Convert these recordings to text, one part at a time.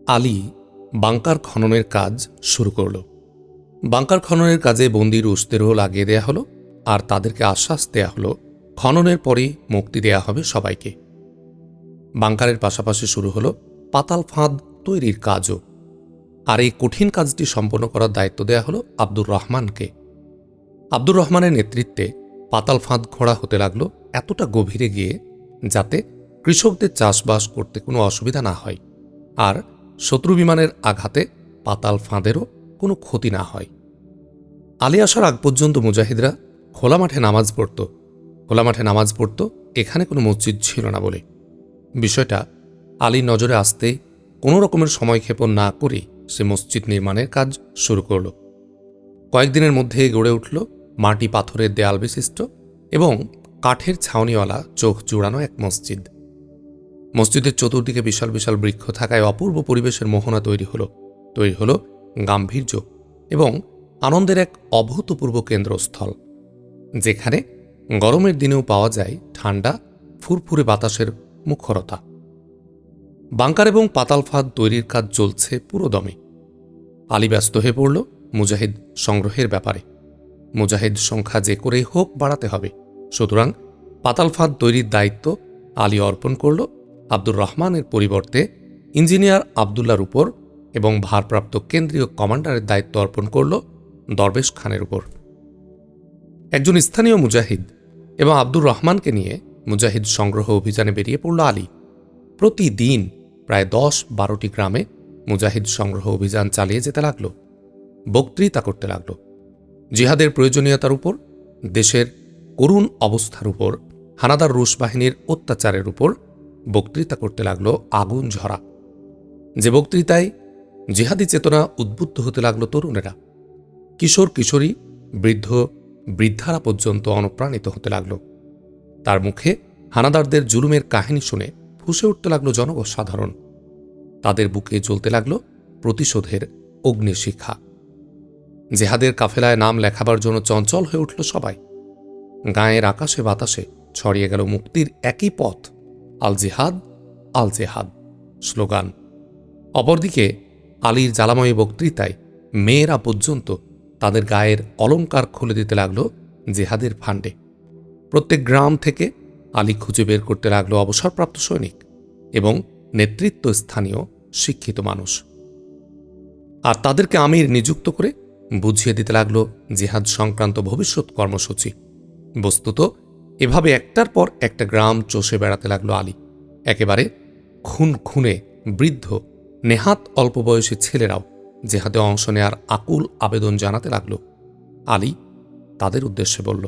Ali bunker খননের কাজ শুরু করল। বাংকার খননের কাজে বন্দী রুশদেরও লাগিয়ে দেয়া হলো, আর তাদেরকে আশ্বাস দেয়া হলো খননের পরেই মুক্তি দেয়া হবে সবাইকে। বাংকারের পাশাপাশি শুরু হলো পাতাল ফাঁদ তৈরির কাজও, আর এই কঠিন কাজটি সম্পন্ন করার দায়িত্ব দেয়া হলো আব্দুর রহমানকে। আব্দুর রহমানের নেতৃত্বে পাতাল ফাঁদ খোঁড়া হতে লাগল এতটা গভীরে গিয়ে যাতে কৃষকদের চাষবাস করতে কোনো অসুবিধা না হয়, আর শত্রু বিমানের আঘাতে পাতাল ফাঁদেরও কোনো ক্ষতি না হয়। আলী আসার আগ পর্যন্ত মুজাহিদরা খোলা মাঠে নামাজ পড়ত, এখানে কোনো মসজিদ ছিল না বলে। বিষয়টা আলীর নজরে আসতে কোনো রকমের সময়ক্ষেপণ না করে সে মসজিদ নির্মাণের কাজ শুরু করল। কয়েকদিনের মধ্যে গড়ে উঠল মাটি পাথরের দেয়াল বিশিষ্ট এবং কাঠের ছাউনিওয়ালা চোখ জুড়ানো এক মসজিদ। মসজিদের চতুর্দিকে বিশাল বিশাল বৃক্ষ থাকায় অপূর্ব পরিবেশের মোহনা তৈরি হল গাম্ভীর্য এবং আনন্দের এক অভূতপূর্ব কেন্দ্রস্থল, যেখানে গরমের দিনেও পাওয়া যায় ঠান্ডা ফুরফুরে বাতাসের মুখরতা। বাংকার এবং পাতাল ফাঁদ তৈরির কাজ চলছে পুরো দমে। আলী ব্যস্ত হয়ে পড়ল মুজাহিদ সংগ্রহের ব্যাপারে। মুজাহিদ সংখ্যা যে করেই হোক বাড়াতে হবে, সুতরাং পাতাল ফাঁদ তৈরির দায়িত্ব আলী অর্পণ করল আব্দুর রহমানের পরিবর্তে ইঞ্জিনিয়ার আবদুল্লার উপর এবং ভারপ্রাপ্ত কেন্দ্রীয় কমান্ডারের দায়িত্ব অর্পণ করল দরবেশ খানের উপর। একজন স্থানীয় মুজাহিদ এবং আব্দুর রহমানকে নিয়ে মুজাহিদ সংগ্রহ অভিযানে বেরিয়ে পড়ল আলী। প্রতিদিন প্রায় 10-12টি গ্রামে মুজাহিদ সংগ্রহ অভিযান চালিয়ে যেতে লাগল, বক্তৃতা করতে লাগল। জিহাদের প্রয়োজনীয়তার উপর, দেশের করুণ অবস্থার উপর, হানাদার রুশ বাহিনীর অত্যাচারের উপর বক্তৃতা করতে লাগল আগুন ঝরা। যে বক্তৃতায় জিহাদি চেতনা উদ্বুদ্ধ হতে লাগল তরুণেরা, কিশোর কিশোরী, বৃদ্ধ বৃদ্ধারা পর্যন্ত অনুপ্রাণিত হতে লাগল। তার মুখে হানাদারদের জুলুমের কাহিনী শুনে ফুঁসে উঠতে লাগল জনসাধারণ। তাদের বুকে জ্বলতে লাগল প্রতিশোধের অগ্নিশিখা। জেহাদের কাফেলায় নাম লেখাবার জন্য চঞ্চল হয়ে উঠল সবাই। গায়ের আকাশে বাতাসে ছড়িয়ে গেল মুক্তির একই পথ, আল জেহাদ আল জেহাদ স্লোগান। অপরদিকে আলীর জ্বালাময়ী বক্তৃতায় মেয়েরা পর্যন্ত তাদের গায়ের অলঙ্কার খুলে দিতে লাগল জেহাদের ফান্ডে। প্রত্যেক গ্রাম থেকে আলী খুঁজে বের করতে লাগল অবসরপ্রাপ্ত সৈনিক এবং নেতৃত্ব স্থানীয় শিক্ষিত মানুষ, আর তাদেরকে আমির নিযুক্ত করে বুঝিয়ে দিতে লাগল জিহাদ সংক্রান্ত ভবিষ্যৎ কর্মসূচি। বস্তুত এভাবে একটার পর একটা গ্রাম চষে বেড়াতে লাগল আলী। একেবারে খুনে বৃদ্ধ নেহাত অল্প বয়সী ছেলেরাও জেহাদে অংশ নেয়ার আকুল আবেদন জানাতে লাগল। আলী তাদের উদ্দেশ্যে বলল,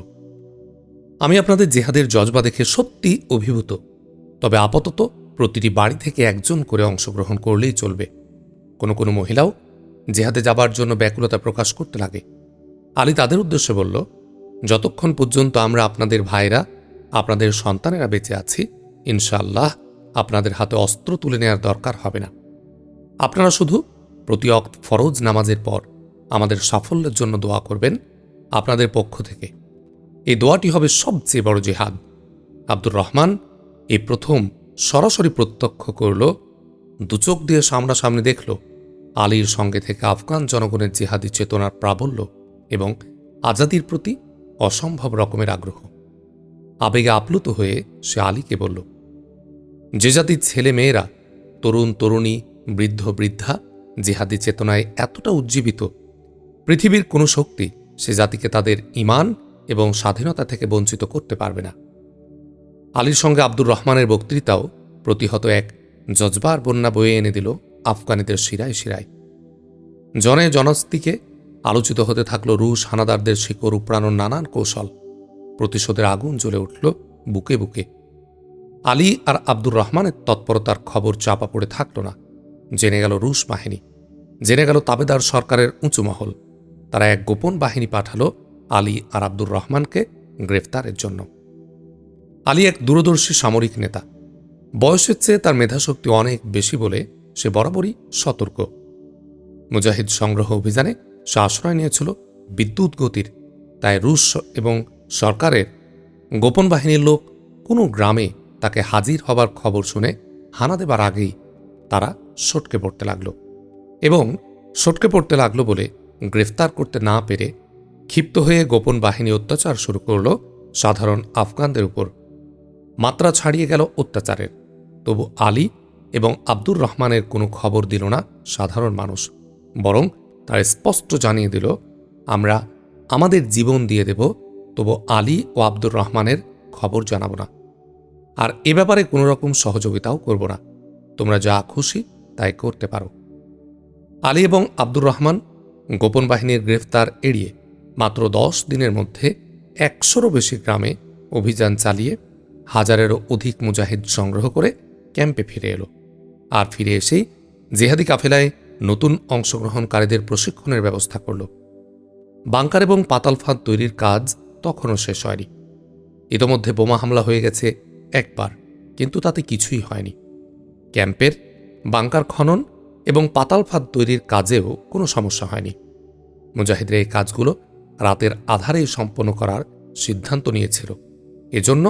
আমি আপনাদের জেহাদের জজবা দেখে সত্যি অভিভূত, তবে আপাতত প্রতিটি বাড়ি থেকে একজন করে অংশগ্রহণ করলেই চলবে। কোনো মহিলাও জেহাদে যাবার জন্য ব্যাকুলতা প্রকাশ করতে লাগে। আলী তাদের উদ্দেশ্যে বলল, যতক্ষণ পর্যন্ত আমরা আপনাদের ভাইরা, আপনাদের সন্তানেরা বেঁচে আছি, ইনশাআল্লাহ আপনাদের হাতে অস্ত্র তুলে নেওয়ার দরকার হবে না। আপনারা শুধু প্রতি ওয়াক্ত ফরজ নামাজের পর আমাদের সাফল্যের জন্য দোয়া করবেন আপনাদের পক্ষ থেকে। এই দোয়াটি হবে সবচেয়ে বড় জেহাদ। আব্দুর রহমান এই প্রথম সরাসরি প্রত্যক্ষ করল, দুচোখ দিয়ে সামনাসামনি দেখল আলীর সঙ্গে থেকে আফগান জনগণের জিহাদি চেতনার প্রাবল্য এবং আজাদির প্রতি অসম্ভব রকমের আগ্রহ। আবেগে আপ্লুত হয়ে সে আলীকে বলল, যে জাতির ছেলে মেয়েরা, তরুণ তরুণী, বৃদ্ধ বৃদ্ধা জিহাদি চেতনায় এতটা উজ্জীবিত, পৃথিবীর কোনো শক্তি সে জাতিকে তাদের ঈমান এবং স্বাধীনতা থেকে বঞ্চিত করতে পারবে না। আলীর সঙ্গে আব্দুর রহমানের বক্তৃতাও প্রতিহত এক জজবার বন্যা বয়ে এনে দিল আফগানিদের শিরায় শিরায়। জনে জনস্তিকে আলোচিত হতে থাকল রুশ হানাদারদের শিকড় উপড়ানোর নানান কৌশল। প্রতিশোধের আগুন জ্বলে উঠল বুকে বুকে। আলী আর আব্দুর রহমানের তৎপরতার খবর চাপা পড়ে থাকল না। জেনে গেল রুশ বাহিনী, জেনে গেল তাবেদার সরকারের উঁচু মহল। তারা এক গোপন বাহিনী পাঠাল আলী আর আব্দুর রহমানকে গ্রেফতারের জন্য। আলী এক দূরদর্শী সামরিক নেতা। বয়সের চেয়ে তার মেধাশক্তি অনেক বেশি বলে সে বরাবরই সতর্ক। মুজাহিদ সংগ্রহ অভিযানে সে আশ্রয় নিয়েছিল বিদ্যুৎ গতির, তাই রুশ এবং সরকারের গোপন বাহিনীর লোক কোনো গ্রামে তাকে হাজির হবার খবর শুনে হানা দেবার আগেই তারা সটকে পড়তে লাগল এবং সটকে পড়তে লাগলো বলে গ্রেফতার করতে না পেরে ক্ষিপ্ত হয়ে গোপন বাহিনী অত্যাচার শুরু করল সাধারণ আফগানদের উপর। মাত্রা ছাড়িয়ে গেল অত্যাচারের। তবু আলী এবং আব্দুর রহমানের কোনো খবর দিল না সাধারণ মানুষ, বরং তারা স্পষ্ট জানিয়ে দিল, আমরা আমাদের জীবন দিয়ে দেব, তবু আলী ও আব্দুর রহমানের খবর জানাব না, আর এ ব্যাপারে কোনো রকম সহযোগিতাও করব না। তোমরা যা খুশি তাই করতে পারো। আলী এবং আব্দুর রহমান গোপন বাহিনীর গ্রেফতার এড়িয়ে মাত্র 10 দিনের মধ্যে 100-রও বেশি গ্রামে অভিযান চালিয়ে হাজারেরও অধিক মুজাহিদ সংগ্রহ করে ক্যাম্পে ফিরে এলো। আর ফিরে এসেই জেহাদি কাফেলায় নতুন অংশগ্রহণকারীদের প্রশিক্ষণের ব্যবস্থা করল। বাংকার এবং পাতাল ফাঁদ তৈরির কাজ তখনও শেষ হয়নি। ইতোমধ্যে বোমা হামলা হয়ে গেছে একবার, কিন্তু তাতে কিছুই হয়নি। ক্যাম্পের বাংকার খনন এবং পাতাল ফাঁদ তৈরির কাজেও কোনো সমস্যা হয়নি। মুজাহিদরা এই কাজগুলো রাতের আধারেই সম্পন্ন করার সিদ্ধান্ত নিয়েছিল, এজন্য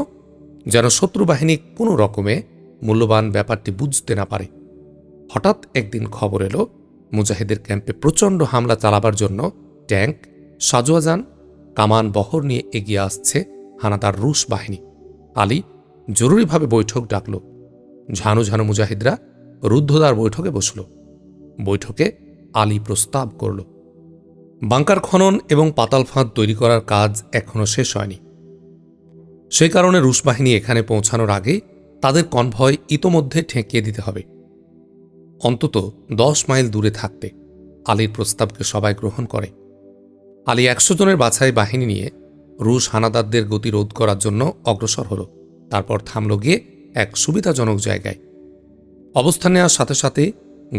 যেন শত্রু বাহিনী কোনো রকমে মূল্যবান ব্যাপারটি বুঝতে না পারে। হঠাৎ একদিন খবর এলো, মুজাহিদের ক্যাম্পে প্রচণ্ড হামলা চালাবার জন্য ট্যাঙ্ক, সাজোয়াজান, কামান বহর নিয়ে এগিয়ে আসছে হানাদার রুশ বাহিনী। আলী জরুরিভাবে বৈঠক ডাকল। ঝানু ঝানু মুজাহিদরা রুদ্ধদ্বার বৈঠকে বসল। বৈঠকে আলী প্রস্তাব করল, বাংকার খনন এবং পাতাল ফাঁদ তৈরি করার কাজ এখনও শেষ হয়নি। সেই কারণে রুশ বাহিনী এখানে পৌঁছানোর আগে তাদের কনভয় ইতোমধ্যে ঠেকিয়ে দিতে হবে, অন্তত 10 মাইল দূরে থাকতে। আলীর প্রস্তাবকে সবাই গ্রহণ করে। আলী 100 জনের বাছাই বাহিনী নিয়ে রুশ হানাদারদের গতি রোধ করার জন্য অগ্রসর হল। তারপর থামল গিয়ে এক সুবিধাজনক জায়গায়। অবস্থান নেওয়ার সাথে সাথে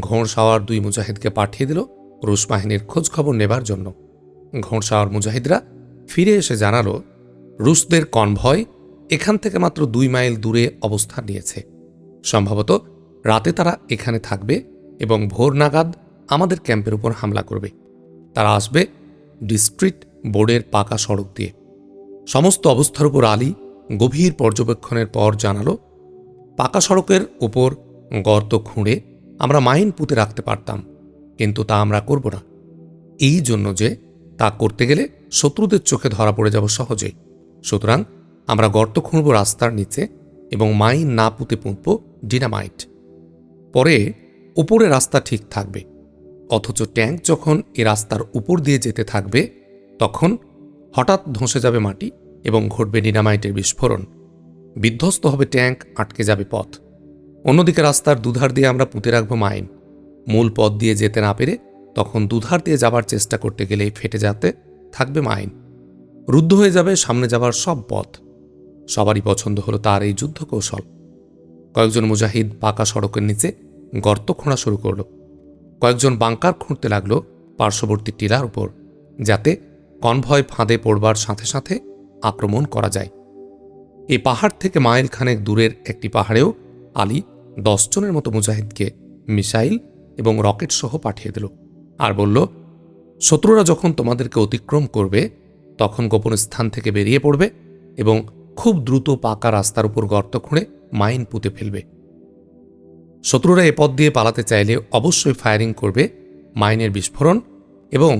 ঘোড়সাওয়ার 2 মুজাহিদকে পাঠিয়ে দিল রুশ বাহিনীর খোঁজ খবর নেবার জন্য। ঘোড়সাওয়ার মুজাহিদরা ফিরে এসে জানালো, রুশদের কনভয় এখান থেকে মাত্র 2 মাইল দূরে অবস্থান নিয়েছে। সম্ভবত রাতে তারা এখানে থাকবে এবং ভোর নাগাদ আমাদের ক্যাম্পের উপর হামলা করবে। তারা আসবে ডিস্ট্রিক্ট বোর্ডের পাকা সড়ক দিয়ে। সমস্ত অবস্থার উপর আলী গভীর পর্যবেক্ষণের পর জানালো, পাকা সড়কের উপর গর্ত খুঁড়ে আমরা মাইন পুঁতে রাখতে পারতাম, কিন্তু তা আমরা করব না। এই জন্য যে তা করতে গেলে শত্রুদের চোখে ধরা পড়ে যাব সহজেই। সুতরাং আমরা গর্ত খুঁড়ব রাস্তার নিচে এবং মাইন না পুঁতে পুঁতব ডিনামাইট। পরে উপরে রাস্তা ঠিক থাকবে, অথচ ট্যাঙ্ক যখন এ রাস্তার উপর দিয়ে যেতে থাকবে তখন হঠাৎ ধসে যাবে মাটি এবং ঘটবে ডিনামাইটের বিস্ফোরণ। বিধ্বস্ত হবে ট্যাঙ্ক, আটকে যাবে পথ। অন্যদিকে রাস্তার দুধার দিয়ে আমরা পুঁতে রাখব মাইন। মূল পথ দিয়ে যেতে না পেরে তখন দুধার দিয়ে যাবার চেষ্টা করতে গেলেই ফেটে যেতে থাকবে মাইন। রুদ্ধ হয়ে যাবে সামনে যাবার সব পথ। সবারই পছন্দ হলো তার এই যুদ্ধ কৌশল। কয়েকজন মুজাহিদ পাকা সড়কের নিচে গর্ত খোঁড়া শুরু করল। কয়েকজন বাংকার খুঁড়তে লাগলো পার্শ্ববর্তী টিলার উপর, যাতে কনভয় ফাঁদে পড়বার সাথে সাথে আক্রমণ করা যায়। এই পাহাড় থেকে মাইল খানেক দূরের একটি পাহাড়েও আলী 10 জনের মতো মুজাহিদকে মিসাইল এবং রকেট সহ পাঠিয়ে দিল, আর বলল, শত্রুরা যখন তোমাদেরকে অতিক্রম করবে তখন গোপন স্থান থেকে বেরিয়ে পড়বে এবং খুব দ্রুত পাকা রাস্তার উপর গর্ত খুঁড়ে মাইন পুঁতে ফেলবে। শত্রুরা এ পথ দিয়ে পালাতে চাইলে অবশ্যই ফায়ারিং করবে, মাইনের বিস্ফোরণ এবং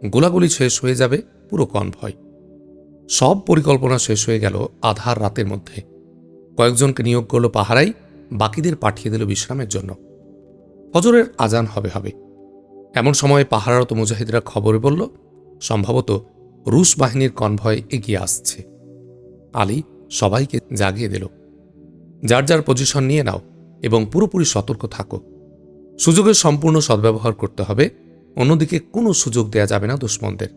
গোলাগুলি শেষ হয়ে যাবে পুরো কনভয়। সব পরিকল্পনা শেষ হয়ে গেল আধার রাতের মধ্যে। কয়েকজনকে নিয়োগ করল পাহারাই, বাকিদের পাঠিয়ে দিল বিশ্রামের জন্য। ফজরের আজান হবে হবে এমন সময় পাহারারত মুজাহিদরা খবরে বলল, সম্ভবত রুশ বাহিনীর কনভয় এগিয়ে আসছে। আলী সবাইকে জাগিয়ে দিল, যার যার পজিশন নিয়ে নাও এবং পুরোপুরি সতর্ক থাকো। সুযোগের সম্পূর্ণ সদ্ব্যবহার করতে হবে, অন্যদিকে কোনো সুযোগ দেয়া যাবে না দুশ্মনদের।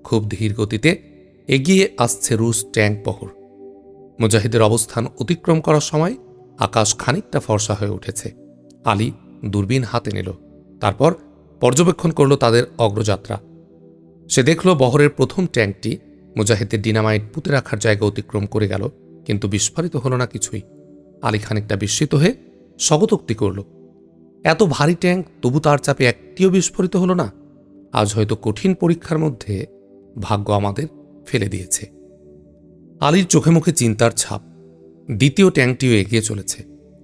খুব ধীর গতিতে এগিয়ে আসছে রুশ ট্যাঙ্ক বহর। মুজাহিদের অবস্থান অতিক্রম করার সময় আকাশ খানিকটা ফর্সা হয়ে উঠেছে। আলী দূরবীন হাতে নিল, তারপর পর্যবেক্ষণ করল তাদের অগ্রযাত্রা। সে দেখল বহরের প্রথম ট্যাঙ্কটি মুজাহিদের ডিনামাইট পুঁতে রাখার জায়গা অতিক্রম করে গেল, কিন্তু বিস্ফোরিত হল না কিছুই। আলী খানিকটা বিস্মিত হয়ে স্বগতোক্তি করল, এত ভারী ট্যাঙ্ক, তবু তার চাপে একটিও বিস্ফোরিত হল না। আজ হয়তো কঠিন পরীক্ষার মধ্যে ভাগ্য আমাদের ফেলে দিয়েছে। আলীর চোখে মুখে চিন্তার ছাপ। দ্বিতীয় ট্যাঙ্কটিও এগিয়ে চলেছে।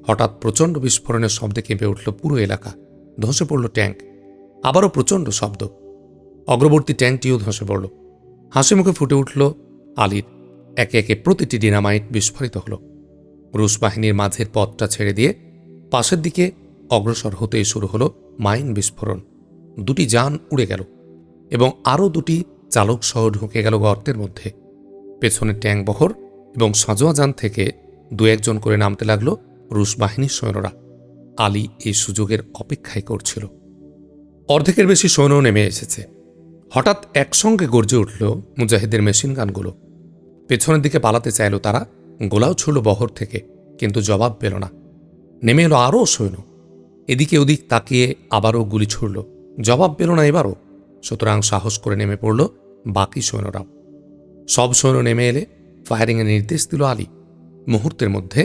হঠাৎ প্রচণ্ড বিস্ফোরণের শব্দে কেঁপে উঠল পুরো এলাকা। ধসে পড়ল ট্যাঙ্ক। আবারও প্রচণ্ড শব্দ। অগ্রবর্তী ট্যাঙ্কটিও ধসে পড়ল। হাসি মুখে ফুটে উঠল আলীর। একে একে প্রতিটি ডিনামাইট বিস্ফোরিত হল। রুশ বাহিনীর মাঝের পথটা ছেড়ে দিয়ে পাশের দিকে অগ্রসর হতেই শুরু হল মাইন বিস্ফোরণ। 2টি যান উড়ে গেল এবং আরও 2টি চালক সহ ঢুকে গেল গর্তের মধ্যে। পেছনে ট্যাঙ্ক বহর এবং সাঁজোয়া যান থেকে 2-1 জন করে নামতে লাগল রুশ বাহিনীর সৈন্যরা। আলী এই সুযোগের অপেক্ষাই করছিল। অর্ধেকের বেশি সৈন্য নেমে এসেছে। হঠাৎ একসঙ্গে গর্জে উঠল মুজাহিদের মেশিন গানগুলো। পেছনের দিকে পালাতে চাইল তারা, গোলাও ছুড়ল বহর থেকে, কিন্তু জবাব পেল না। নেমে এলো আরও সৈন্য। এদিকে ওদিক তাকিয়ে আবারও গুলি ছুড়ল, জবাব পেল না এবারও। সুতরাং সাহস করে নেমে পড়ল বাকি সৈন্যরাও। সব সৈন্য নেমে এলে ফায়ারিংয়ের নির্দেশ দিল আলী। মুহূর্তের মধ্যে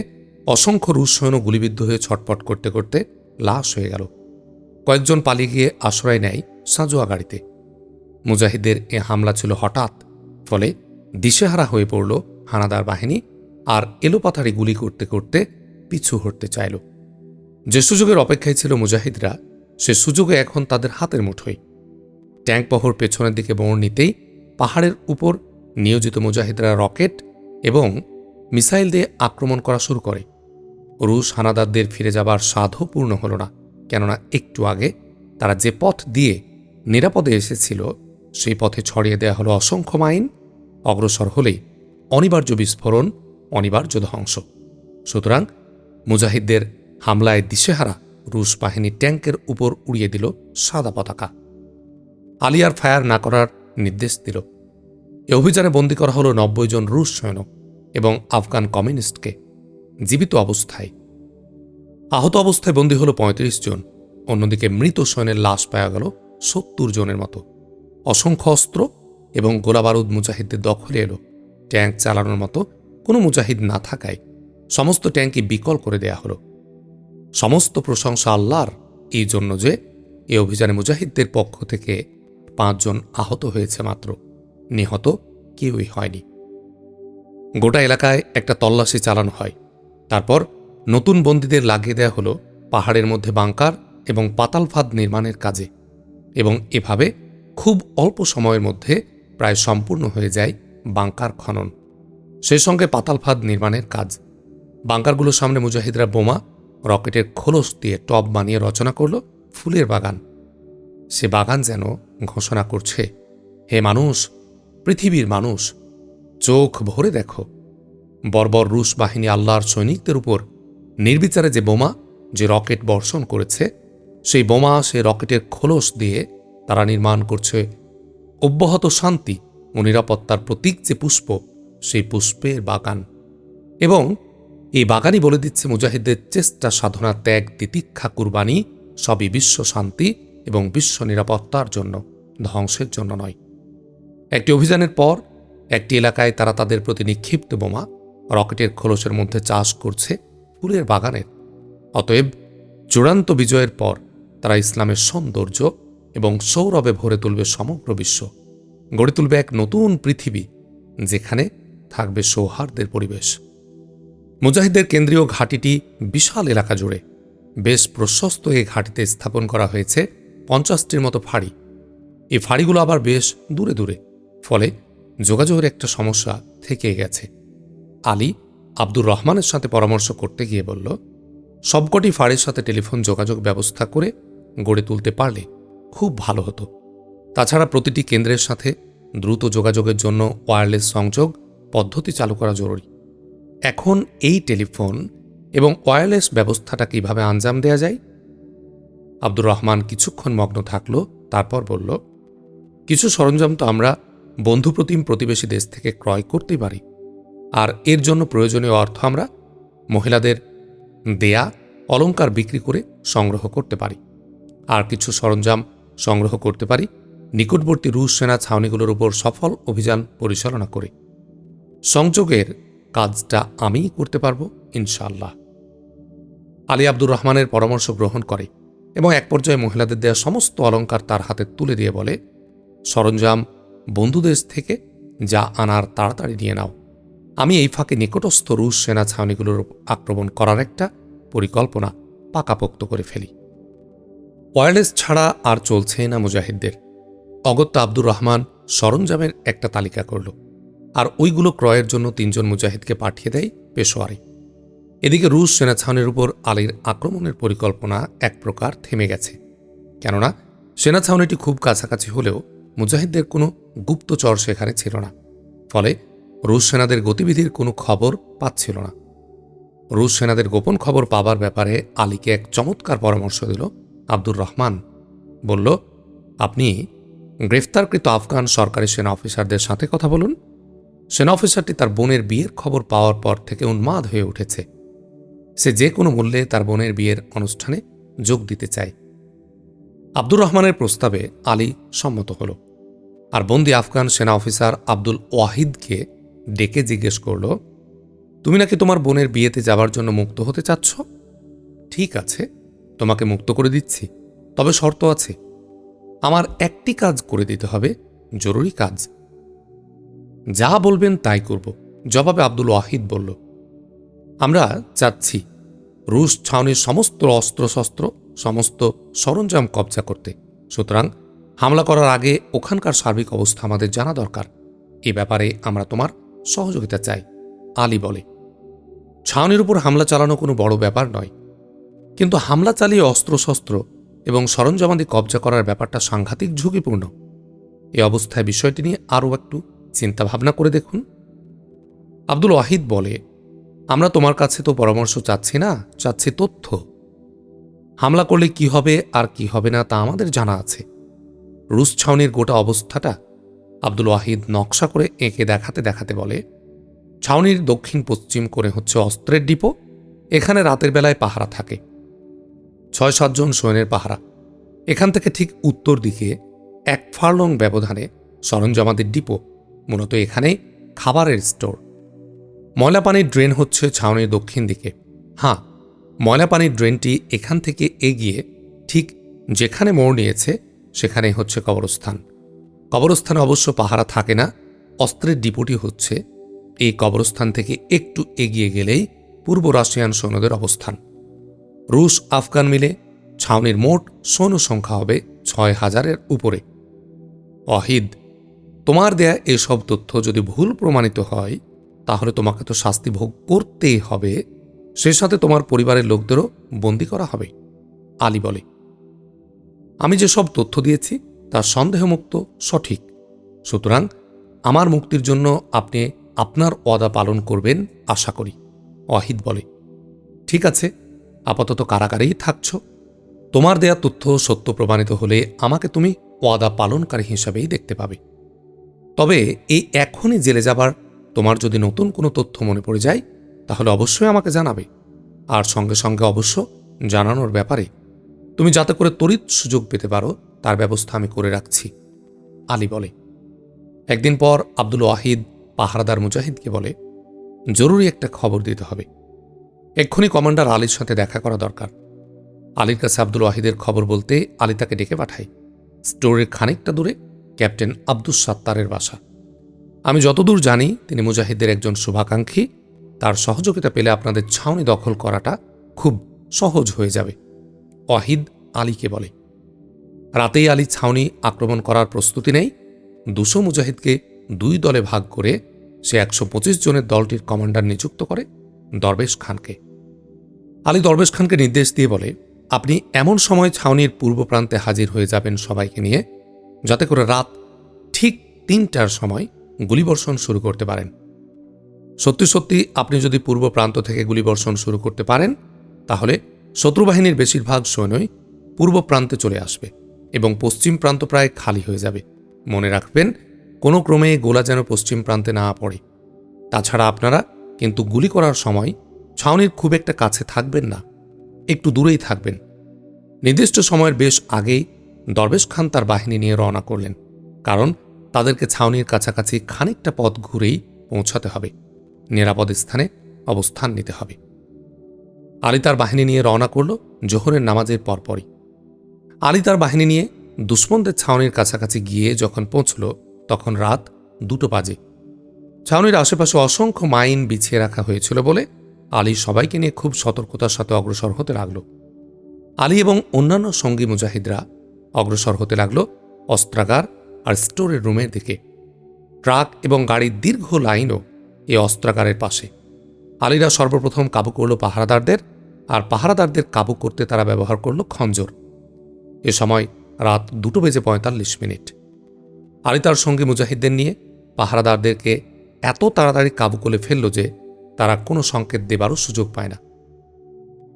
অসংখ্য রুশ সৈন্য গুলিবিদ্ধ হয়ে ছটপট করতে করতে লাশ হয়ে গেল। কয়েকজন পালিয়ে গিয়ে আশ্রয় নেয় সাঁজোয়া গাড়িতে। মুজাহিদের এ হামলা ছিল হঠাৎ, ফলে দিশেহারা হয়ে পড়ল হানাদার বাহিনী আর এলোপাথারি গুলি করতে করতে পিছু হটতে চাইল। যে সুযোগের অপেক্ষায় ছিল মুজাহিদরা, সে সুযোগে এখন তাদের হাতের মুঠোয়। ট্যাঙ্ক বহর পেছনের দিকে মোড় নিতেই পাহাড়ের উপর নিয়োজিত মুজাহিদরা রকেট এবং মিসাইল দিয়ে আক্রমণ করা শুরু করে। রুশ হানাদারদের ফিরে যাবার সাধও পূর্ণ হল না, কেননা একটু আগে তারা যে পথ দিয়ে নিরাপদে এসেছিল সেই পথে ছড়িয়ে দেয়া হলো অসংখ্য মাইন। অগ্রসর হলেই অনিবার্য বিস্ফোরণ, অনিবার্য ধ্বংস। সুতরাং মুজাহিদদের হামলায় দিশেহারা রুশ বাহিনী ট্যাঙ্কের উপর উড়িয়ে দিল সাদা পতাকা। আলী আর ফায়ার না করার নির্দেশ দিল। এ অভিযানে বন্দী করা হলো 90 জন রুশ সৈন্য এবং আফগান কমিউনিস্টকে জীবিত অবস্থায়। আহত অবস্থায় বন্দী হল 35 জন। অন্যদিকে মৃত সৈন্যের লাশ পাওয়া গেল 70 জনের মতো। অসংখ্য অস্ত্র এবং গোলাবারুদ মুজাহিদদের দখলে এলো। ট্যাঙ্ক চালানোর মতো কোনো মুজাহিদ না থাকায় সমস্ত ট্যাঙ্কই বিকল করে দেয়া হলো। সমস্ত প্রশংসা আল্লাহর এই জন্য যে এই অভিযানে মুজাহিদদের পক্ষ থেকে 5 জন আহত হয়েছে মাত্র, নিহত কেউই হয়নি। গোটা এলাকায় একটা তল্লাশি চালানো হয়। তারপর নতুন বন্দীদের লাগিয়ে দেয়া হলো পাহাড়ের মধ্যে বাংকার এবং পাতাল ফাঁদ নির্মাণের কাজে, এবং এভাবে খুব অল্প সময়ের মধ্যে প্রায় সম্পূর্ণ হয়ে যায় বাংকার খনন, সেই সঙ্গে পাতাল ফাঁদ নির্মাণের কাজ। বাংকারগুলোর সামনে মুজাহিদরা বোমা, রকেটের খোলস দিয়ে টব বানিয়ে রচনা করল ফুলের বাগান। সে বাগান যেন ঘোষণা করছে, হে মানুষ, পৃথিবীর মানুষ, চোখ ভরে দেখো, বর্বর রুশ বাহিনী আল্লাহর সৈনিকদের উপর নির্বিচারে যে বোমা, যে রকেট বর্ষণ করেছে, সেই বোমা, সে রকেটের খোলস দিয়ে তারা নির্মাণ করছে অব্যাহত শান্তি ও নিরাপত্তার প্রতীক যে পুষ্প, সেই পুষ্পের বাগান। এবং এই বাগানই বলে দিচ্ছে মুজাহিদদের চেষ্টা, সাধনা, ত্যাগ, তিতিক্ষা, কুরবানি সবই বিশ্ব শান্তি এবং বিশ্ব নিরাপত্তার জন্য, ধ্বংসের জন্য নয়। একটি অভিযানের পর একটি এলাকায় তারা তাদের প্রতি নিক্ষিপ্ত বোমা, রকেটের খোলসের মধ্যে চাষ করছে ফুলের বাগানের। অতএব চূড়ান্ত বিজয়ের পর তারা ইসলামের সৌন্দর্য এবং সৌরভে ভরে তুলবে সমগ্র বিশ্ব, গড়ে তুলবে এক নতুন পৃথিবী, যেখানে থাকবে সৌহার্দ্যের পরিবেশ। মুজাহিদদের কেন্দ্রীয় ঘাঁটিটি বিশাল এলাকা জুড়ে। বেশ প্রশস্ত এই ঘাঁটিতে স্থাপন করা হয়েছে 50টির মতো ফাঁড়ি। এই ফাঁড়িগুলো আবার বেশ দূরে দূরে, ফলে যোগাযোগের একটা সমস্যা থেকে গেছে। আলী আব্দুর রহমানের সাথে পরামর্শ করতে গিয়ে বলল, সবকটি ফাঁড়ির সাথে টেলিফোন যোগাযোগ ব্যবস্থা করে গড়ে তুলতে পারলে খুব ভালো হতো। তাছাড়া প্রতিটি কেন্দ্রের সাথে দ্রুত যোগাযোগের জন্য ওয়্যারলেস সংযোগ পদ্ধতি চালু করা জরুরি। এখন এই টেলিফোন এবং ওয়্যারলেস ব্যবস্থাটা কিভাবে আঞ্জাম দেয়া যায়? আব্দুর রহমান কিছুক্ষণ মগ্ন থাকল, তারপর বলল, কিছু সরঞ্জাম তো আমরা বন্ধুপ্রতিম প্রতিবেশী দেশ থেকে ক্রয় করতেই পারি, আর এর জন্য প্রয়োজনীয় অর্থ আমরা মহিলাদের দেয়া অলংকার বিক্রি করে সংগ্রহ করতে পারি। আর কিছু সরঞ্জাম সংগ্রহ করতে পারি নিকটবর্তী রুশ সেনা ছাউনিগুলোর উপর সফল অভিযান পরিচালনা করে। সংযোগের কাজটা আমিই করতে পারবো ইনশাআল্লাহ। আলী আব্দুর রহমানের পরামর্শ গ্রহণ করে এবং এক পর্যায়ে মহিলাদের দেয়া সমস্ত অলংকার তার হাতে তুলে দিয়ে বলে, সরঞ্জাম বন্ধুদেশ থেকে যা আনার তাড়াতাড়ি নিয়ে নাও। আমি এই ফাঁকে নিকটস্থ রুশ সেনা ছাউনিগুলোর আক্রমণ করার একটা পরিকল্পনা পাকাপোক্ত করে ফেলি। ওয়্যারলেস ছাড়া আর চলছে না মুজাহিদদের। অগত্যা আব্দুর রহমান সরঞ্জামের একটা তালিকা করল, আর ওইগুলো ক্রয়ের জন্য 3 জন মুজাহিদকে পাঠিয়ে দেয় পেশোয়ারে। এদিকে রুশ সেনা ছাউনির উপর আলীর আক্রমণের পরিকল্পনা এক প্রকার থেমে গেছে, কেননা সেনা ছাউনিটি খুব কাছাকাছি হলেও মুজাহিদদের কোনো গুপ্তচর সেখানে ছিল না। ফলে রুশ সেনাদের গতিবিধির কোনো খবর পাচ্ছিল না। রুশ সেনাদের গোপন খবর পাবার ব্যাপারে আলীকে এক চমৎকার পরামর্শ দিল আব্দুর রহমান। বলল, আপনি গ্রেফতারকৃত আফগান সরকারি সেনা অফিসারদের সাথে কথা বলুন। সেনা অফিসারটি তার বোনের বিয়ের খবর পাওয়ার পর থেকে উন্মাদ হয়ে উঠেছে। সে যে কোনো মূল্যে তার বোনের বিয়ের অনুষ্ঠানে যোগ দিতে চায়। আব্দুর রহমানের প্রস্তাবে আলী সম্মত হল, আর বন্দি আফগান সেনা অফিসার আব্দুল ওয়াহিদকে ডেকে জিজ্ঞেস করল, তুমি নাকি তোমার বোনের বিয়েতে যাবার জন্য মুক্ত হতে চাচ্ছ? ঠিক আছে, তোমাকে মুক্ত করে দিচ্ছি, তবে শর্ত আছে। আমার একটি কাজ করে দিতে হবে, জরুরি কাজ। যা বলবেন তাই করব, জবাবে আব্দুল ওয়াহিদ বলল। আমরা চাচ্ছি রুশ ছাউনির সমস্ত অস্ত্রশস্ত্র, সমস্ত সরঞ্জাম কবজা করতে। সুতরাং হামলা করার আগে ওখানকার সার্বিক অবস্থা আমাদের জানা দরকার। এ ব্যাপারে আমরা তোমার সহযোগিতা চাই। আলী বলে, ছাউনির উপর হামলা চালানো কোনো বড় ব্যাপার নয়, কিন্তু হামলা চালিয়ে অস্ত্রশস্ত্র এবং সরঞ্জামাদি কবজা করার ব্যাপারটা সাংঘাতিক ঝুঁকিপূর্ণ। এ অবস্থায় বিষয়টি নিয়ে আরও একটু চিন্তাভাবনা করে দেখুন। আব্দুল ওয়াহিদ বলে, আমরা তোমার কাছে তো পরামর্শ চাচ্ছি না, চাচ্ছি তথ্য। হামলা করলে কি হবে আর কি হবে না তা আমাদের জানা আছে। রুশ ছাউনির গোটা অবস্থাটা আব্দুল ওয়াহিদ নকশা করে এঁকে দেখাতে দেখাতে বলে, ছাউনির দক্ষিণ পশ্চিম করে হচ্ছে অস্ত্রের ডিপো। এখানে রাতের বেলায় পাহারা থাকে, 6-7 জন সৈন্যের পাহারা। এখান থেকে ঠিক উত্তর দিকে 1 ফার্লং ব্যবধানে সরঞ্জামাদের ডিপো, মূলত এখানে খাবারের স্টোর। ময়লা পানির ড্রেন হচ্ছে ছাউনির দক্ষিণ দিকে। হ্যাঁ, ময়লা পানির ড্রেনটি এখান থেকে এগিয়ে ঠিক যেখানে মোড় নিয়েছে সেখানে হচ্ছে কবরস্থান। কবরস্থানে অবশ্য পাহারা থাকে না। অস্ত্রের ডিপোটি হচ্ছে এই কবরস্থান থেকে একটু এগিয়ে গেলেই পূর্ব রাশিয়ান সৈন্যদের অবস্থান। রুশ আফগান মিলে ছাউনির মোট সৈন্য সংখ্যা হবে 6000-এর উপরে। ওয়াহিদ, তোমার দেয়া এসব তথ্য যদি ভুল প্রমাণিত হয় তাহলে তোমাকে তো শাস্তি ভোগ করতেই হবে, সে সাথে তোমার পরিবারের লোকদেরও বন্দী করা হবে। আলী বলে, আমি যেসব তথ্য দিয়েছি তা সন্দেহমুক্ত সঠিক। সুতরাং আমার মুক্তির জন্য আপনি আপনার ওয়াদা পালন করবেন আশা করি। ওয়াহিদ বলে, ঠিক আছে, আপাতত কারাগারেই থাকছ। তোমার দেয়া তথ্য সত্য প্রমাণিত হলে আমাকে তুমি ওয়াদা পালনকারী হিসাবেই দেখতে পাবে। তবে এই এখনই জেলে যাবার তোমার যদি নতুন কোনো তথ্য মনে পড়ে যায় তাহলে অবশ্যই আমাকে জানাবে, আর সঙ্গে সঙ্গে অবশ্য জানানোর ব্যাপারে তুমি যাতে করে তড়িৎ সুযোগ পেতে পারো তার ব্যবস্থা আমি করে রাখছি। আলী বলে, একদিন পর আব্দুল ওয়াহিদ পাহারাদার মুজাহিদকে বলে, জরুরি একটা খবর দিতে হবে, এক্ষুনি কমান্ডার আলীর সাথে দেখা করা দরকার। আলীর কাছে আব্দুল ওয়াহিদের খবর বলতে আলী তাকে ডেকে পাঠায় স্টোরের খানিকটা দূরে ক্যাপ্টেন আব্দুস সাত্তারের বাসা। আমি যতদূর জানি তিনি মুজাহিদদের একজন শুভাকাঙ্ক্ষী। তার সহযোগিতা পেলে আপনাদের ছাউনি দখল করাটা খুব সহজ হয়ে যাবে। ওয়াহিদ আলীকে বলে, রাতেই আলী ছাউনি আক্রমণ করার প্রস্তুতি নেই। 200 মুজাহিদকে 2 দলে ভাগ করে সে 125 জনের দলটির কমান্ডার নিযুক্ত করে দরবেশ খানকে। আলী দরবেশ খানকে নির্দেশ দিয়ে বলে, আপনি এমন সময় ছাউনির পূর্ব প্রান্তে হাজির হয়ে যাবেন সবাইকে নিয়ে, যাতে করে রাত ঠিক 3টার সময় গুলিবর্ষণ শুরু করতে পারেন। সত্যি সত্যি আপনি যদি পূর্ব প্রান্ত থেকে গুলিবর্ষণ শুরু করতে পারেন তাহলে শত্রুবাহিনীর বেশিরভাগ সৈন্যই পূর্ব প্রান্তে চলে আসবে এবং পশ্চিম প্রান্ত প্রায় খালি হয়ে যাবে। মনে রাখবেন, কোনো ক্রমে গোলা যেন পশ্চিম প্রান্তে না পড়ে। তাছাড়া আপনারা কিন্তু গুলি করার সময় ছাউনির খুব একটা কাছে থাকবেন না, একটু দূরেই থাকবেন। নির্দিষ্ট সময়ের বেশ আগেই দরবেশ খান তার বাহিনী নিয়ে রওনা করলেন, কারণ তাদেরকে ছাউনির কাছাকাছি খানিকটা পথ ঘুরেই পৌঁছাতে হবে, নিরাপদ স্থানে অবস্থান নিতে হবে। আলী তার বাহিনী নিয়ে রওনা করল জোহরের নামাজের পরপরই। আলী তার বাহিনী নিয়ে দুশমনদের ছাউনির কাছাকাছি গিয়ে যখন পৌঁছল তখন রাত 2টো বাজে। ছাউনির আশেপাশে অসংখ্য মাইন বিছিয়ে রাখা হয়েছিল বলে আলী সবাইকে নিয়ে খুব সতর্কতার সাথে অগ্রসর হতে লাগল। আলী এবং অন্যান্য সঙ্গী মুজাহিদরা অগ্রসর হতে লাগল অস্ত্রাগার আর স্টোরের রুমের দিকে। ট্রাক এবং গাড়ির দীর্ঘ লাইনও এই অস্ত্রাগারের পাশে। আলীরা সর্বপ্রথম কাবু করল পাহারাদারদের, আর পাহারাদারদের কাবু করতে তারা ব্যবহার করল খঞ্জর। এ সময় রাত 2:45। আলী তার সঙ্গে মুজাহিদদের নিয়ে পাহারাদারদেরকে এত তাড়াতাড়ি কাবু করে ফেলল যে তারা কোনো সংকেত দেবারও সুযোগ পায় না।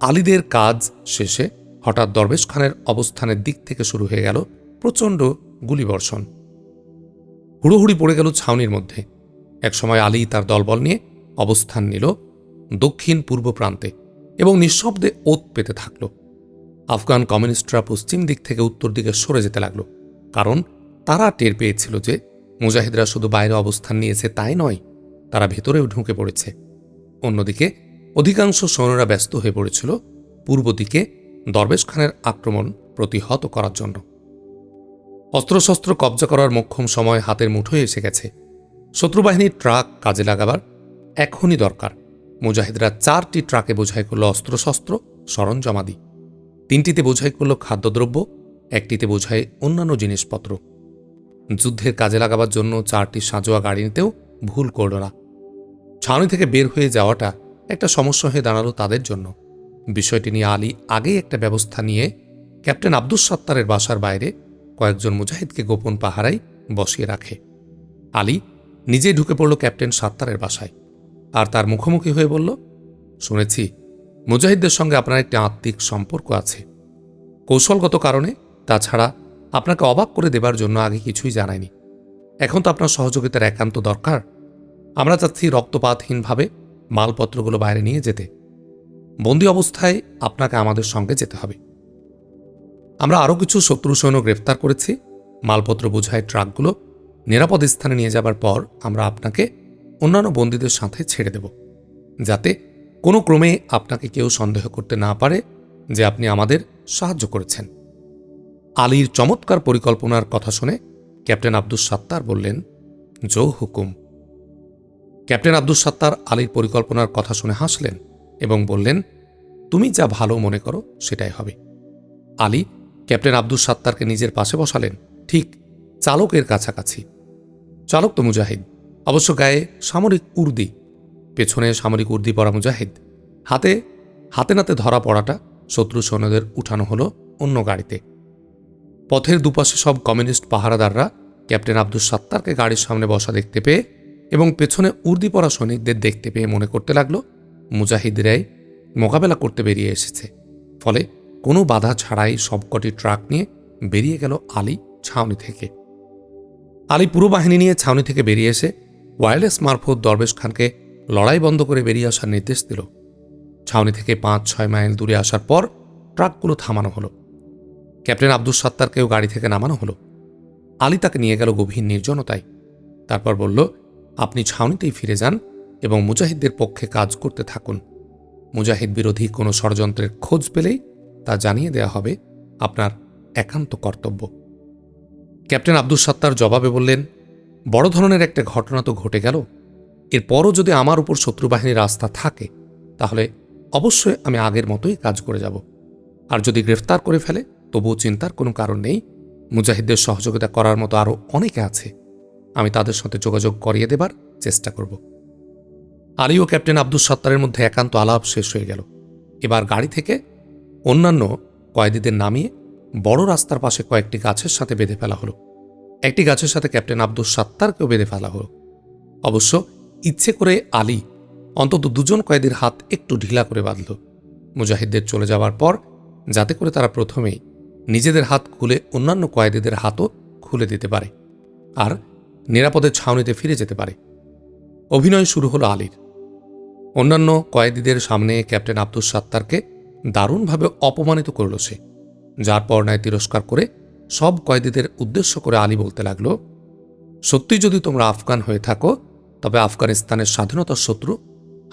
আলীদের কাজ শেষে হঠাৎ দরবেশ খানের অবস্থানের দিক থেকে শুরু হয়ে গেল প্রচণ্ড গুলিবর্ষণ। হুড়োহুড়ি পড়ে গেল ছাউনির মধ্যে। একসময় আলী তার দলবল নিয়ে অবস্থান নিল দক্ষিণ পূর্ব প্রান্তে এবং নিঃশব্দে ওত পেতে থাকল। আফগান কমিউনিস্টরা পশ্চিম দিক থেকে উত্তর দিকে সরে যেতে লাগল, কারণ তারা টের পেয়েছিল যে মুজাহিদরা শুধু বাইরে অবস্থান নিয়েছে তাই নয়, তারা ভেতরেও ঢুকে পড়েছে। অন্যদিকে অধিকাংশ সৈন্যরা ব্যস্ত হয়ে পড়েছিল পূর্ব দিকে দরবেশ খানের আক্রমণ প্রতিহত করার জন্য। অস্ত্রশস্ত্র কবজা করার মোক্ষম সময় হাতের মুঠোয় এসে গেছে। শত্রুবাহিনীর ট্রাক কাজে লাগাবার এখনই দরকার। মুজাহিদরা 4টি ট্রাকে বোঝাই করল অস্ত্রশস্ত্র সরঞ্জামাদি, 3টিতে বোঝাই করল খাদ্যদ্রব্য, 1টিতে বোঝাই অন্যান্য জিনিসপত্র। যুদ্ধের কাজে লাগাবার জন্য 4টি সাঁজোয়া গাড়ি নিতেও ভুল করল না। ছাউনি থেকে বের হয়ে যাওয়াটা একটা সমস্যা হয়ে দাঁড়ালো তাদের জন্য। বিষয়টি নিয়ে আলী আগেই একটা ব্যবস্থা নিয়ে ক্যাপ্টেন আব্দুস সাত্তারের বাসার বাইরে কয়েকজন মুজাহিদকে গোপন পাহারায় বসিয়ে রাখে। আলী নিজে ঢুকে পড়ল ক্যাপ্টেন সাত্তারের বাসায়, আর তার মুখোমুখি হয়ে বলল, শুনেছি মুজাহিদদের সঙ্গে আপনার একটি আত্মিক সম্পর্ক আছে। কৌশলগত কারণে, তাছাড়া আপনাকে অবাক করে দেবার জন্য আগে কিছুই জানায়নি। এখন তো আপনার সহযোগিতার একান্ত দরকার। আমরা চাচ্ছি রক্তপাতহীনভাবে মালপত্রগুলো বাইরে নিয়ে যেতে। বন্দী অবস্থায় আপনাকে আমাদের সঙ্গে যেতে হবে। আমরা আরও কিছু শত্রু সৈন্য গ্রেফতার করেছি। মালপত্র বোঝাই ট্রাকগুলো নিরাপদ স্থানে নিয়ে যাবার পর আমরা আপনাকে অন্যান্য বন্দীদের সাথে ছেড়ে দেব, যাতে কোনো ক্রমে আপনাকে কেউ সন্দেহ করতে না পারে যে আপনি আমাদের সাহায্য করেছেন। আলীর চমৎকার পরিকল্পনার কথা শুনে ক্যাপ্টেন আব্দুস সাত্তার বললেন, জো হুকুম। ক্যাপ্টেন আব্দুস সাত্তার আলীর পরিকল্পনার কথা শুনে হাসলেন এবং বললেন, তুমি যা ভালো মনে করো সেটাই হবে। আলী ক্যাপ্টেন আব্দুস সাত্তারকে নিজের পাশে বসালেন, ঠিক চালকের কাছাকাছি। চালক তো মুজাহিদ, অবশ্য গায়ে সামরিক উর্দি, পেছনে সামরিক উর্দি পরা মুজাহিদ। হাতে নাতে ধরা পড়াটা শত্রু সৈন্যদের উঠানো হলো অন্য গাড়িতে। পথের দুপাশে সব কমিউনিস্ট পাহারাদাররা ক্যাপ্টেন আব্দুস সাত্তারকে গাড়ির সামনে বসা দেখতে পেয়ে এবং পেছনে উর্দি পরা সৈনিকদের দেখতে পেয়ে মনে করতে লাগল মুজাহিদরাই মোকাবেলা করতে বেরিয়ে এসেছে। ফলে কোনো বাধা ছাড়াই সবকটি ট্রাক নিয়ে বেরিয়ে গেল আলী ছাউনি থেকে। আলী পুরো বাহিনী নিয়ে ছাউনি থেকে বেরিয়ে এসে ওয়্যারলেস মারফত দরবেশ খানকে লড়াই বন্ধ করে বেরিয়ে আসার নির্দেশ দিল। ছাউনি থেকে 5-6 মাইল দূরে আসার পর ট্রাকগুলো থামানো হলো। ক্যাপ্টেন আব্দুস সাত্তারকেও গাড়ি থেকে নামানো হলো। আলী তাকে নিয়ে গেল গভীর নির্জনতায়। তারপর বলল, আপনি ছাউনিতেই ফিরে যান এবং মুজাহিদদের পক্ষে কাজ করতে থাকুন। মুজাহিদ বিরোধী কোনো ষড়যন্ত্রের খোঁজ পেলেই তা জানিয়ে দেয়া হবে আপনার একান্ত কর্তব্য। ক্যাপ্টেন আব্দুস সাত্তার জবাবে বললেন, বড় ধরনের একটা ঘটনা তো ঘটে গেল। এরপরও যদি আমার উপর শত্রুবাহিনীর আস্থা থাকে তাহলে অবশ্যই আমি আগের মতোই কাজ করে যাব। আর যদি গ্রেফতার করে ফেলে তবুও চিন্তার কোনো কারণ নেই। মুজাহিদদের সহযোগিতা করার মতো আরও অনেকে আছে, আমি তাদের সাথে যোগাযোগ করিয়ে দেবার চেষ্টা করব। আলী ও ক্যাপ্টেন আব্দুস সাত্তারের মধ্যে একান্ত আলাপ শেষ হয়ে গেল। এবার গাড়ি থেকে অন্যান্য কয়েদিদের নামিয়ে বড় রাস্তার পাশে কয়েকটি গাছের সাথে বেঁধে ফেলা হলো। একটি গাছের সাথে ক্যাপ্টেন আব্দুস সাত্তারকেও বেঁধে ফেলা হলো। অবশ্য ইচ্ছে করে আলী অন্তত 2জন কয়েদির হাত একটু ঢিলা করে বাঁধল, মুজাহিদদের চলে যাওয়ার পর, যাতে করে তারা প্রথমেই নিজেদের হাত খুলে অন্যান্য কয়েদিদের হাতও খুলে দিতে পারে আর নিরাপদে ছাউনিতে ফিরে যেতে পারে। অভিনয় শুরু হলো আলীর। অন্যান্য কয়েদিদের সামনে ক্যাপ্টেন আব্দুস সাত্তারকে দারুণভাবে অপমানিত করল সে, যার পর ন্যায় তিরস্কার করে সব কয়েদিদের উদ্দেশ্য করে আলী বলতে লাগল, সত্যি যদি তোমরা আফগান হয়ে থাকো তবে আফগানিস্তানের স্বাধীনতার শত্রু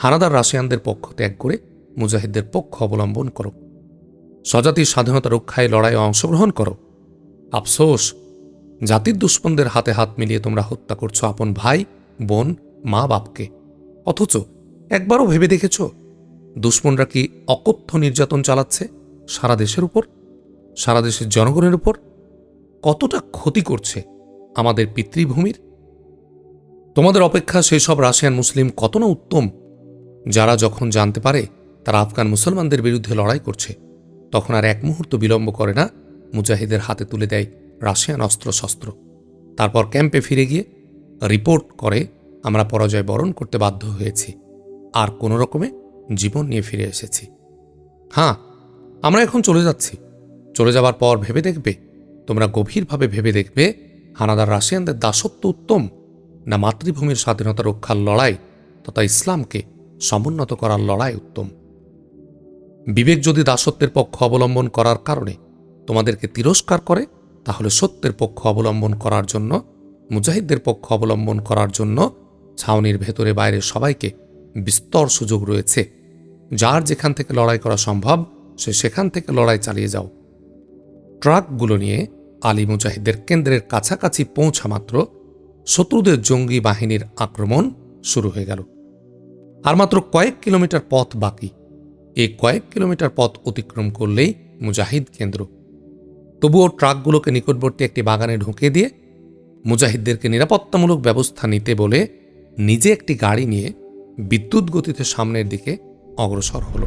হানাদার রাশিয়ানদের পক্ষ ত্যাগ করে মুজাহিদদের পক্ষ অবলম্বন করো। স্বজাতির স্বাধীনতা রক্ষায় লড়াইয়ে অংশগ্রহণ করো। আফসোস, জাতির দুশ্মনদের হাতে হাত মিলিয়ে তোমরা হত্যা করছো আপন ভাই, বোন, মা, বাপকে। অথচ একবারও ভেবে দেখেছ দুশ্মনরা কি অকথ্য নির্যাতন চালাচ্ছে সারা দেশের উপর, সারা দেশের জনগণের উপর? কতটা ক্ষতি করছে আমাদের পিতৃভূমির? তোমাদের অপেক্ষা সেই সব রাশিয়ান মুসলিম কত না উত্তম, যারা যখন জানতে পারে তারা আফগান মুসলমানদের বিরুদ্ধে লড়াই করছে, তখন আর এক মুহূর্ত বিলম্ব করে না, মুজাহিদের হাতে তুলে দেয় রাশিয়ান অস্ত্রশস্ত্র। তারপর ক্যাম্পে ফিরে গিয়ে রিপোর্ট করে, আমরা পরাজয় বরণ করতে বাধ্য হয়েছি, আর কোনো রকমে জীবন নিয়ে ফিরে এসেছি। হ্যাঁ, আমরা এখন চলে যাচ্ছি। চলে যাবার পর ভেবে দেখবে, তোমরা গভীরভাবে ভেবে দেখবে, হানাদার রাশিয়ানদের দাসত্ব উত্তম, না মাতৃভূমির স্বাধীনতা রক্ষার লড়াই তথা ইসলামকে সমুন্নত করার লড়াই উত্তম। বিবেক যদি দাসত্বের পক্ষ অবলম্বন করার কারণে তোমাদেরকে তিরস্কার করে, তাহলে সত্যের পক্ষ অবলম্বন করার জন্য, মুজাহিদদের পক্ষ অবলম্বন করার জন্য ছাউনির ভেতরে বাইরে সবাইকে বিস্তর সুযোগ রয়েছে। যার যেখান থেকে লড়াই করা সম্ভব সে সেখান থেকে লড়াই চালিয়ে যাও। ট্রাকগুলো নিয়ে আলী মুজাহিদদের কেন্দ্রের কাছাকাছি পৌঁছা মাত্র শত্রুদের জঙ্গি বাহিনীর আক্রমণ শুরু হয়ে গেল। আর মাত্র কয়েক কিলোমিটার পথ বাকি। এই কয়েক কিলোমিটার পথ অতিক্রম করলেই মুজাহিদ কেন্দ্র। তবুও ট্রাকগুলোকে নিকটবর্তী একটি বাগানে ঢুকে দিয়ে মুজাহিদদেরকে নিরাপত্তামূলক ব্যবস্থা নিতে বলে নিজে একটি গাড়ি নিয়ে বিদ্যুৎ গতিতে সামনের দিকে অগ্রসর হল।